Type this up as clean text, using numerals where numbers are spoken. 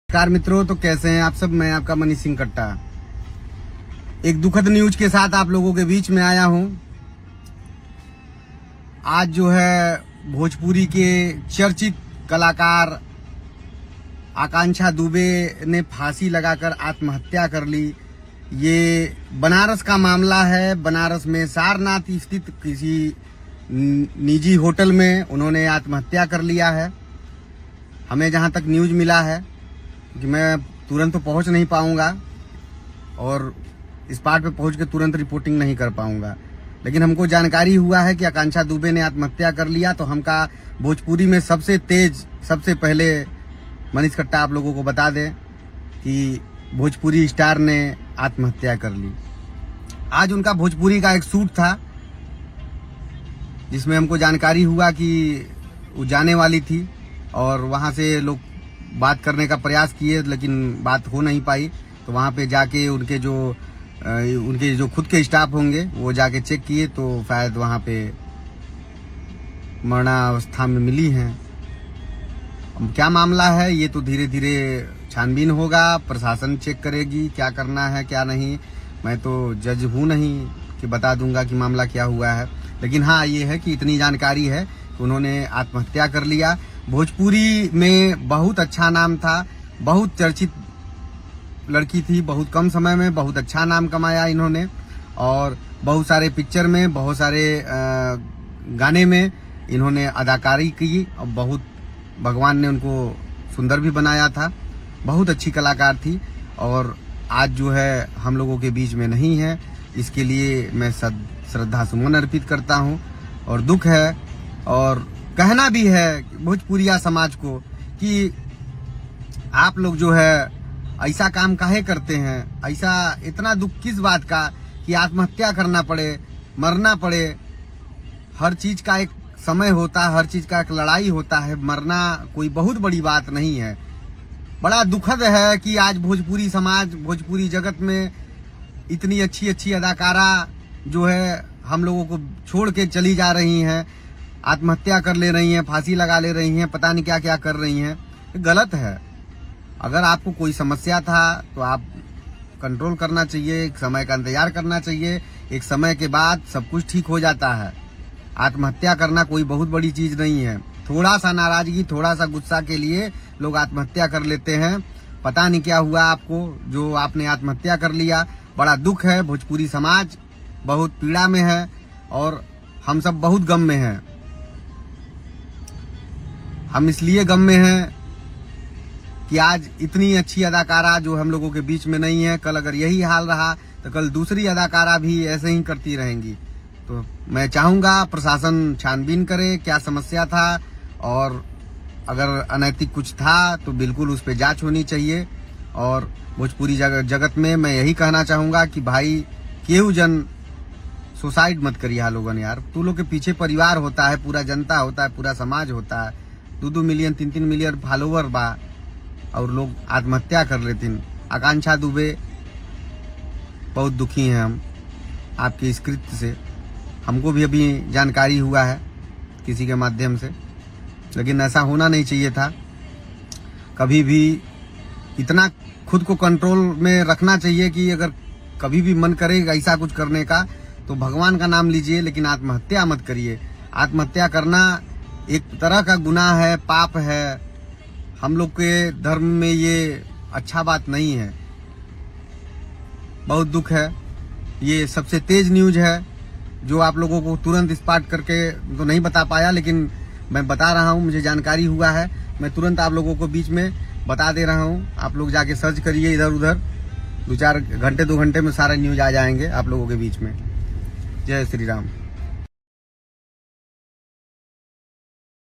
नमस्कार मित्रों, तो कैसे हैं आप सब। मैं आपका मनीष सिंह कट्टा एक दुखद न्यूज के साथ आप लोगों के बीच में आया हूं। आज जो है भोजपुरी के चर्चित कलाकार आकांक्षा दुबे ने फांसी लगाकर आत्महत्या कर ली। ये बनारस का मामला है। बनारस में सारनाथ स्थित किसी निजी होटल में उन्होंने आत्महत्या कर लिया है। हमें जहां तक न्यूज मिला है कि मैं तुरंत तो पहुंच नहीं पाऊंगा और स्पॉट पे पहुंच के तुरंत रिपोर्टिंग नहीं कर पाऊंगा, लेकिन हमको जानकारी हुआ है कि आकांक्षा दुबे ने आत्महत्या कर लिया। तो हमका भोजपुरी में सबसे तेज सबसे पहले मनीष कट्टा आप लोगों को बता दें कि भोजपुरी स्टार ने आत्महत्या कर ली। आज उनका भोजपुरी का एक शूट था जिसमें हमको जानकारी हुआ कि वो जाने वाली थी और वहां से लोग बात करने का प्रयास किए, लेकिन बात हो नहीं पाई। तो वहां पे जाके उनके जो खुद के स्टाफ होंगे वो जाके चेक किए तो शायद वहां पे मरणावस्था में मिली हैं। अब क्या मामला है ये तो धीरे धीरे छानबीन होगा, प्रशासन चेक करेगी क्या करना है क्या नहीं। मैं तो जज हूं नहीं कि बता दूंगा कि मामला क्या हुआ है, लेकिन हाँ ये है कि इतनी जानकारी है कि उन्होंने आत्महत्या कर लिया। भोजपुरी में बहुत अच्छा नाम था, बहुत चर्चित लड़की थी, बहुत कम समय में बहुत अच्छा नाम कमाया इन्होंने और बहुत सारे पिक्चर में बहुत सारे गाने में इन्होंने अदाकारी की और बहुत भगवान ने उनको सुंदर भी बनाया था। बहुत अच्छी कलाकार थी और आज जो है हम लोगों के बीच में नहीं है। इसके लिए मैं श्रद्धा सुमन अर्पित करता हूं और दुख है और कहना भी है भोजपुरिया समाज को कि आप लोग जो है ऐसा काम काहे करते हैं। ऐसा इतना दुख किस बात का कि आत्महत्या करना पड़े, मरना पड़े। हर चीज का एक समय होता है, हर चीज का एक लड़ाई होता है। मरना कोई बहुत बड़ी बात नहीं है। बड़ा दुखद है कि आज भोजपुरी समाज, भोजपुरी जगत में इतनी अच्छी अच्छी अदाकारा जो है हम लोगों को छोड़ के चली जा रही हैं, आत्महत्या कर ले रही हैं, फांसी लगा ले रही हैं, पता नहीं क्या क्या कर रही हैं। गलत है। अगर आपको कोई समस्या था तो आप कंट्रोल करना चाहिए, एक समय का इंतजार करना चाहिए। एक समय के बाद सब कुछ ठीक हो जाता है। आत्महत्या करना कोई बहुत बड़ी चीज नहीं है। थोड़ा सा नाराजगी, थोड़ा सा गुस्सा के लिए लोग आत्महत्या कर लेते हैं। पता नहीं क्या हुआ आपको जो आपने आत्महत्या कर लिया। बड़ा दुख है। भोजपुरी समाज बहुत पीड़ा में है और हम सब बहुत गम में हैं। हम इसलिए गम में हैं कि आज इतनी अच्छी अदाकारा जो हम लोगों के बीच में नहीं है, कल अगर यही हाल रहा तो कल दूसरी अदाकारा भी ऐसे ही करती रहेंगी। तो मैं चाहूंगा प्रशासन छानबीन करे क्या समस्या था और अगर अनैतिक कुछ था तो बिल्कुल उस पर जांच होनी चाहिए। और भोजपुरी जगत में मैं यही कहना चाहूंगा कि भाई केहू जन सुसाइड मत करिए लोगन यार। तू लोग के पीछे परिवार होता है, पूरा जनता होता है, पूरा समाज होता है। 2-2 मिलियन 3-3 मिलियन फॉलोवर बा और लोग आत्महत्या कर लेते हैं। आकांक्षा दुबे बहुत दुखी हैं हम आपके इस कृत्य से। हमको भी अभी जानकारी हुआ है किसी के माध्यम से, लेकिन ऐसा होना नहीं चाहिए था। कभी भी इतना खुद को कंट्रोल में रखना चाहिए कि अगर कभी भी मन करेगा ऐसा कुछ करने का तो भगवान का नाम लीजिए, लेकिन आत्महत्या मत करिए। आत्महत्या करना एक तरह का गुनाह है, पाप है। हम लोग के धर्म में ये अच्छा बात नहीं है। बहुत दुख है। ये सबसे तेज न्यूज है जो आप लोगों को तुरंत स्पॉट करके तो नहीं बता पाया, लेकिन मैं बता रहा हूँ। मुझे जानकारी हुआ है, मैं तुरंत आप लोगों को बीच में बता दे रहा हूँ। आप लोग जाके सर्च करिए इधर उधर, 2 घंटे में सारा न्यूज आ जाएंगे आप लोगों के बीच में। जय श्री राम।